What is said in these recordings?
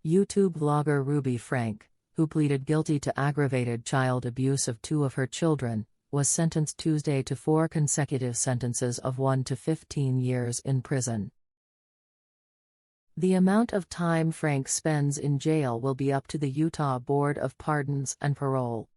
YouTube vlogger Ruby Franke, who pleaded guilty to aggravated child abuse of 2 of her children, was sentenced Tuesday to 4 consecutive sentences of 1 to 15 years in prison. The amount of time Franke spends in jail will be up to the Utah Board of Pardons and Parole.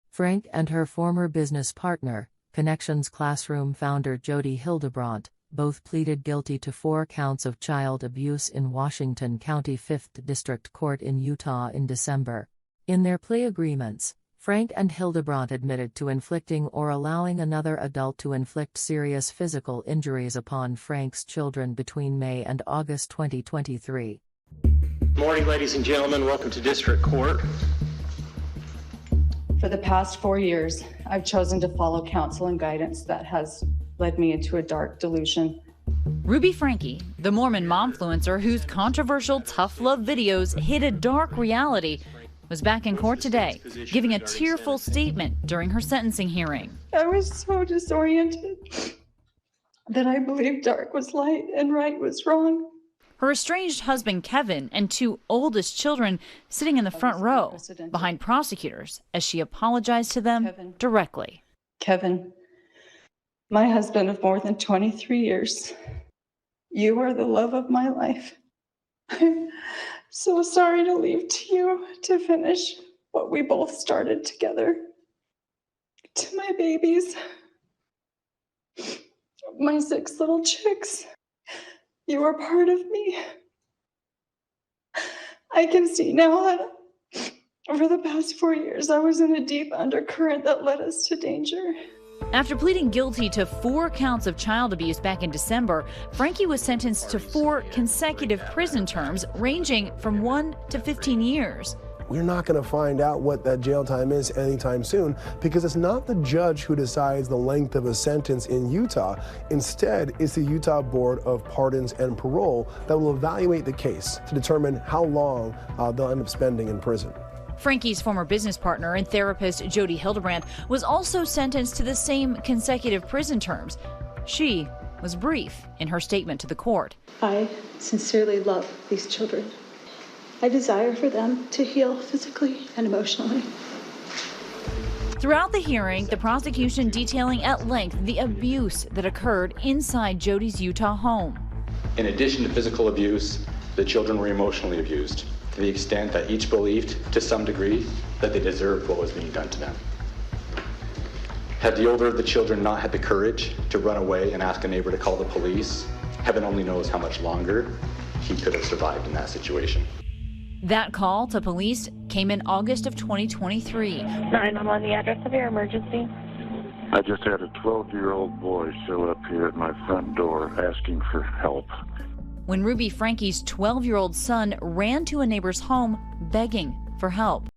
Franke and her former business partner, Connections Classroom founder Jodi Hildebrandt, both pleaded guilty to 4 counts of child abuse in Washington County 5th District Court in Utah in December. In their plea agreements, Franke and Hildebrandt admitted to inflicting or allowing another adult to inflict serious physical injuries upon Franke's children between May and August 2023. Good morning, ladies and gentlemen. Welcome to District Court. For the past 4 years, I've chosen to follow counsel and guidance that has led me into a dark delusion. Ruby Franke, the Mormon momfluencer whose controversial tough love videos hid a dark reality, was back in court today, giving a tearful statement during her sentencing hearing. I was so disoriented that I believed dark was light and right was wrong. Her estranged husband, Kevin, and 2 oldest children sitting in the front row behind prosecutors as she apologized to them directly. Kevin, my husband of more than 23 years, you are the love of my life. I'm so sorry to leave to you to finish what we both started together. To my babies, my 6 little chicks, you are part of me. I can see now that over the past 4 years, I was in a deep undercurrent that led us to danger. After pleading guilty to 4 counts of child abuse back in December, Franke was sentenced to 4 consecutive prison terms ranging from 1 to 15 years. We're not going to find out what that jail time is anytime soon because it's not the judge who decides the length of a sentence in Utah. Instead, it's the Utah Board of Pardons and Parole that will evaluate the case to determine how long they'll end up spending in prison. Franke's former business partner and therapist Jodi Hildebrandt was also sentenced to the same consecutive prison terms. She was brief in her statement to the court. I sincerely love these children. I desire for them to heal physically and emotionally. Throughout the hearing, the prosecution detailing at length the abuse that occurred inside Jodi's Utah home. In addition to physical abuse, the children were emotionally abused, to the extent that each believed, to some degree, that they deserved what was being done to them. Had the older of the children not had the courage to run away and ask a neighbor to call the police, heaven only knows how much longer he could have survived in that situation. That call to police came in August of 2023. 911, the address of your emergency. I just had a 12-year-old boy show up here at my front door asking for help. When Ruby Franke's 12-year-old son ran to a neighbor's home begging for help.